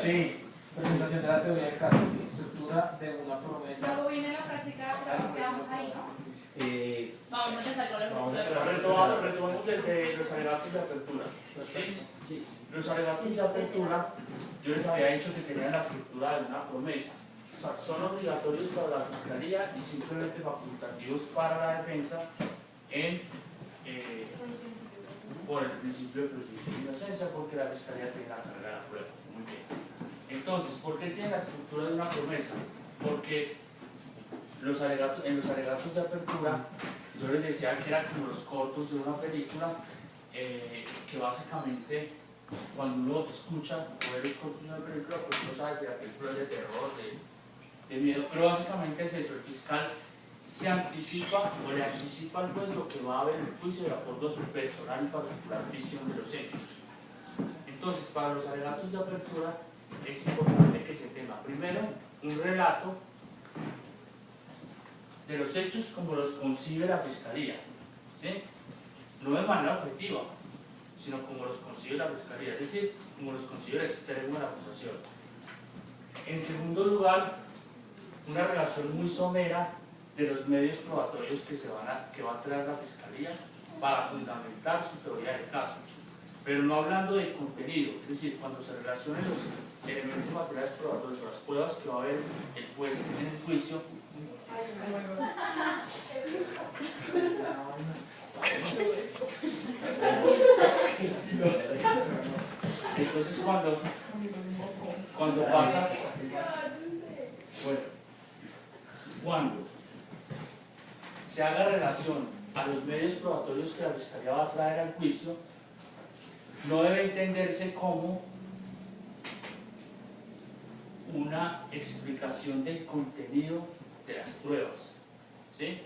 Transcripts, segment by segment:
Sí, presentación de la teoría del caso, estructura de una promesa. Luego viene la práctica, pero nos quedamos ahí, ¿no? Vamos a empezar con la retomamos desde los alegatos de apertura. ¿Sí? Los alegatos de apertura, yo les había dicho que tenían la estructura de una promesa. O sea, son obligatorios para la fiscalía y simplemente facultativos para la defensa por el principio de presunción de inocencia, porque la fiscalía tiene la carga de la prueba. Muy bien. Entonces, ¿por qué tiene la estructura de una promesa? Porque en los alegatos de apertura, yo les decía que eran como los cortos de una película, que básicamente cuando uno escucha o ve los cortos de una película, pues uno sabe si la película es de terror, de miedo, pero básicamente es eso: el fiscal se anticipa o le anticipa al juez lo que va a haber en el juicio de acuerdo a su personal y particular visión de los hechos. Entonces, para los alegatos de apertura es importante que se tenga primero un relato de los hechos como los concibe la fiscalía, ¿sí? No de manera objetiva, sino como los concibe la fiscalía, es decir, como los concibe el extremo de la acusación. En segundo lugar, una relación muy somera de los medios probatorios que va a traer la fiscalía para fundamentar su teoría del caso, pero no hablando de contenido, es decir, cuando se relacionen los elementos materiales probatorios o las pruebas que va a ver el juez en el juicio. Entonces cuando pasa, bueno, cuando se haga relación a los medios probatorios que la fiscalía va a traer al juicio, no debe entenderse como una explicación del contenido de las pruebas, ¿sí?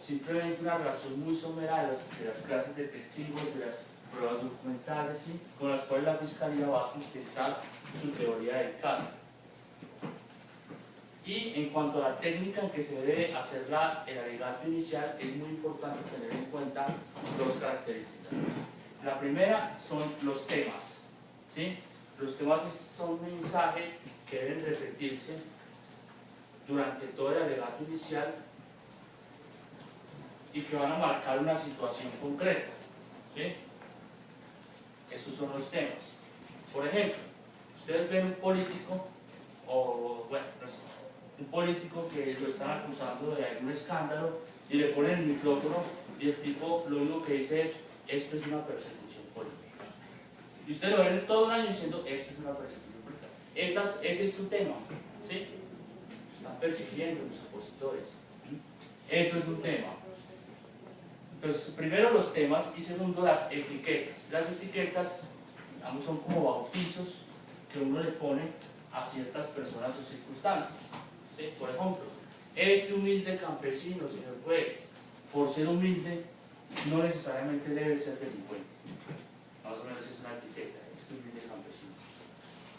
Simplemente una relación muy somera de las clases de testigos, de las pruebas documentales, ¿sí?, con las cuales la fiscalía va a sustentar su teoría del caso. Y en cuanto a la técnica en que se debe hacer el alegato inicial, es muy importante tener en cuenta dos características. La primera son los temas, ¿sí? Los temas son mensajes que deben repetirse durante todo el alegato inicial y que van a marcar una situación concreta, ¿sí? Esos son los temas. Por ejemplo, ustedes ven un político, o bueno, no sé, un político que lo están acusando de algún escándalo y le ponen el micrófono y el tipo lo único que dice es: esto es una persecución política. Y ustedes lo ven todo un año diciendo: esto es una persecución política. Ese es su tema, ¿sí? Están persiguiendo a los opositores, ¿sí? Eso es un tema. Entonces, primero los temas y segundo las etiquetas. Las etiquetas, digamos, son como bautizos que uno le pone a ciertas personas o circunstancias, ¿sí? Por ejemplo, este humilde campesino, señor juez, por ser humilde, no necesariamente debe ser delincuente. Más o menos es una etiqueta: este humilde campesino.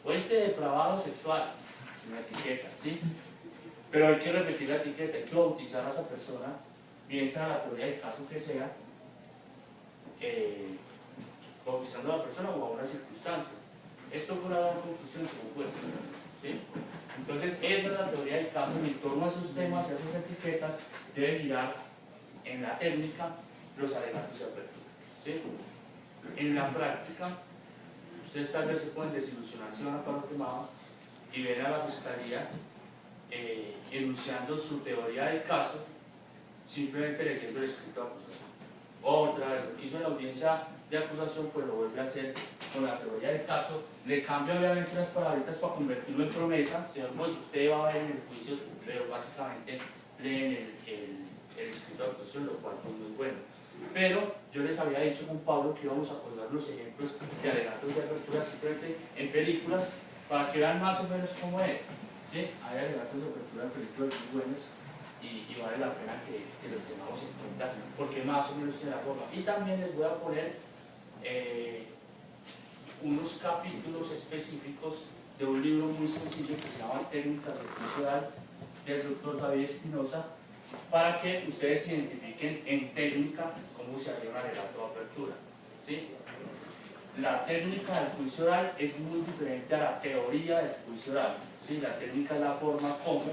O este depravado sexual, es una etiqueta, ¿sí? Pero hay que repetir la etiqueta, hay que bautizar a esa persona, bien sea la teoría del caso que sea, bautizando a la persona o a una circunstancia. Esto fue una gran conclusión, señor juez, ¿sí? Entonces, esa es la teoría del caso. En torno a esos temas y a esas etiquetas debe girar en la técnica los alegatos de apertura, ¿sí? En la práctica, ustedes tal vez se pueden desilusionar si van a paro quemado y ven a la fiscalía enunciando su teoría del caso simplemente leyendo el escrito de acusación. Otra vez, lo que hizo en la audiencia de acusación, pues lo vuelve a hacer con la teoría del caso, le cambia obviamente unas palabritas para convertirlo en promesa. Señor, pues usted va a ver en el juicio, pero básicamente leen el escrito de acusación, lo cual es muy bueno. Pero yo les había dicho con Pablo que íbamos a colgar los ejemplos de alegatos de apertura simplemente en películas para que vean más o menos cómo es, ¿sí? Hay alegatos de apertura en películas muy buenos y vale la pena que los tengamos en cuenta porque más o menos tiene la forma. Y también les voy a poner unos capítulos específicos de un libro muy sencillo que se llama Técnicas del juicio oral, del doctor David Espinosa, para que ustedes identifiquen en técnica cómo se haría un alegato de apertura, ¿sí? la técnica del juicio oral es muy diferente a la teoría del juicio oral. ¿Sí? La técnica es la forma como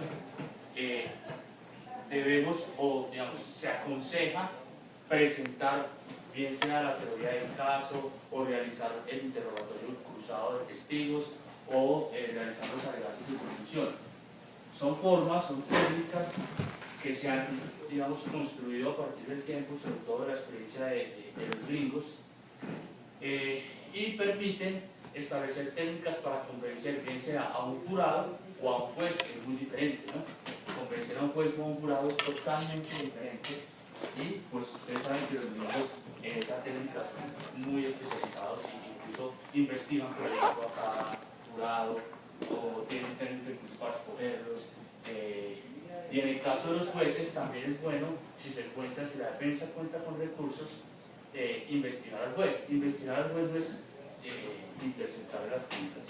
debemos, o digamos, se aconseja presentar, bien sea la teoría del caso, o realizar el interrogatorio cruzado de testigos, o realizar los alegatos de conclusión. Son formas, son técnicas que se han, digamos, construido a partir del tiempo, sobre todo de la experiencia de los gringos, y permiten establecer técnicas para convencer, bien sea a un jurado o a un juez, que es muy diferente, ¿no? Convencer a un juez o a un jurado es totalmente diferente, y pues ustedes saben que los gringos en esa técnica son muy especializados e incluso investigan, por ejemplo, a cada jurado, o tienen técnicas incluso para escogerlos. Y en el caso de los jueces también es bueno, si la defensa cuenta con recursos, investigar al juez. Investigar al juez no es interceptar las cuentas,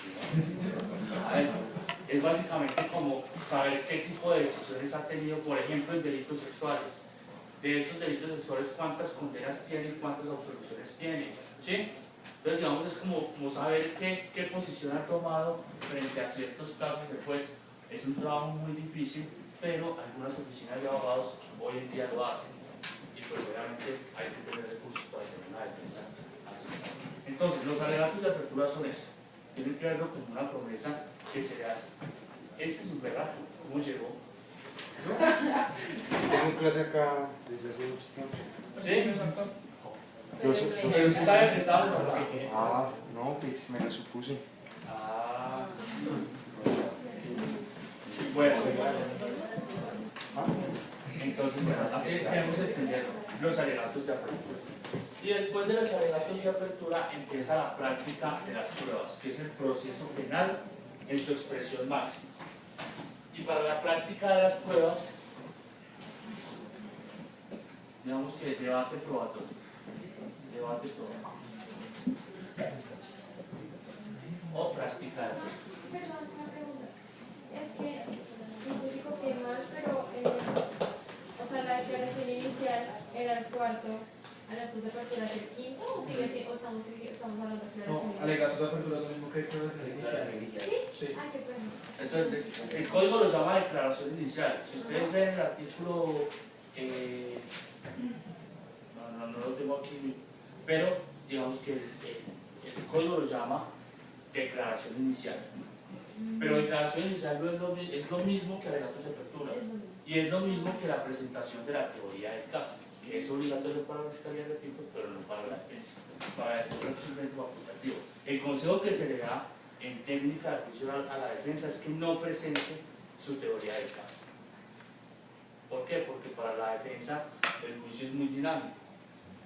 ¿no? Nada de eso. Es básicamente como saber qué tipo de decisiones ha tenido, por ejemplo, en delitos sexuales. De esos delitos sexuales, cuántas condenas tiene y cuántas absoluciones tiene, ¿sí? Entonces, digamos, es como saber qué posición ha tomado frente a ciertos casos del juez. Es un trabajo muy difícil, pero algunas oficinas de abogados hoy en día lo hacen, y pues obviamente hay que tener recursos para hacer una defensa así. Entonces, los alegatos de apertura son eso, tienen que verlo como una promesa que se le hace. Este es un relato, ¿cómo llegó? Tengo clase acá desde hace mucho tiempo. ¿Sí? Pero usted sabe que estábamos hablando. Ah, no, pues me lo supuse. Ah. Bueno. Entonces, bueno, así debemos entender los alegatos de apertura. Y después de los alegatos de apertura empieza la práctica de las pruebas, que es el proceso penal en su expresión máxima. Y para la práctica de las pruebas, digamos que el debate probatorio. Debate probatorio. O práctica de pruebas. Perdón, una pregunta. Es que no sé si copié mal, pero o sea, la declaración inicial era el cuarto, alegatos de apertura del quinto, o sigue siendo, o estamos hablando de declaración No, alegatos de apertura es lo mismo que declaración inicial. ¿Sí? Sí. Ah, qué pena. Entonces, el código lo llama declaración inicial. Si ustedes ven el artículo, no lo tengo aquí, pero digamos que el código lo llama declaración inicial. Pero declaración inicial no es lo mismo que alegatos de apertura, y es lo mismo que la presentación de la teoría del caso, que es obligatorio para la fiscalía, repito, pero no para la defensa. Para la defensa es simplemente facultativo. El consejo que se le da en técnica de juicio oral a la defensa es que no presente su teoría del caso. ¿Por qué? Porque para la defensa el juicio es muy dinámico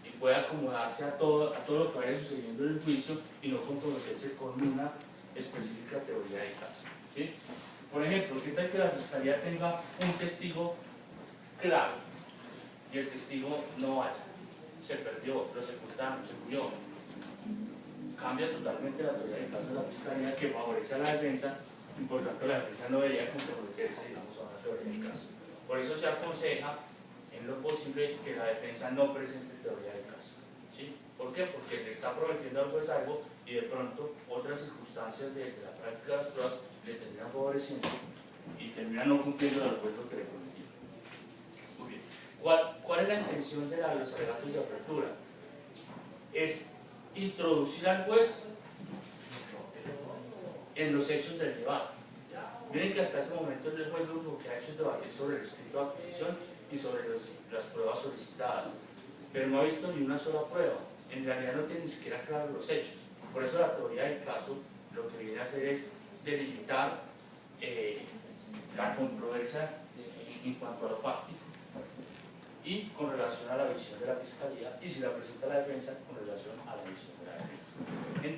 y puede acomodarse a todo lo que vaya sucediendo en el juicio y no comprometerse con una específica teoría del caso, ¿sí? Por ejemplo, ¿qué tal que la fiscalía tenga un testigo clave y el testigo no vaya? Se perdió, lo secuestraron, se murió. Cambia totalmente la teoría del caso de la fiscalía, que favorece a la defensa, y por tanto la defensa no debería comprometerse, digamos, a una teoría del caso. Por eso se aconseja en lo posible que la defensa no presente teoría del caso, ¿sí? ¿Por qué? Porque le está prometiendo al juez algo y de pronto otras circunstancias de la práctica de las pruebas le terminan favoreciendo y terminan no cumpliendo al juez lo que le prometió. Muy bien. ¿Cuál es la intención de los alegatos de apertura? Es introducir al juez en los hechos del debate. Miren que hasta ese momento el juez lo único que ha hecho es debatir sobre el escrito de acusación y sobre las pruebas solicitadas, pero no ha visto ni una sola prueba. En realidad no tiene ni siquiera claros los hechos. Por eso la teoría del caso lo que viene a hacer es delimitar la controversia en cuanto a lo fáctico y con relación a la visión de la fiscalía, y si la presenta la defensa, con relación a la visión de la defensa.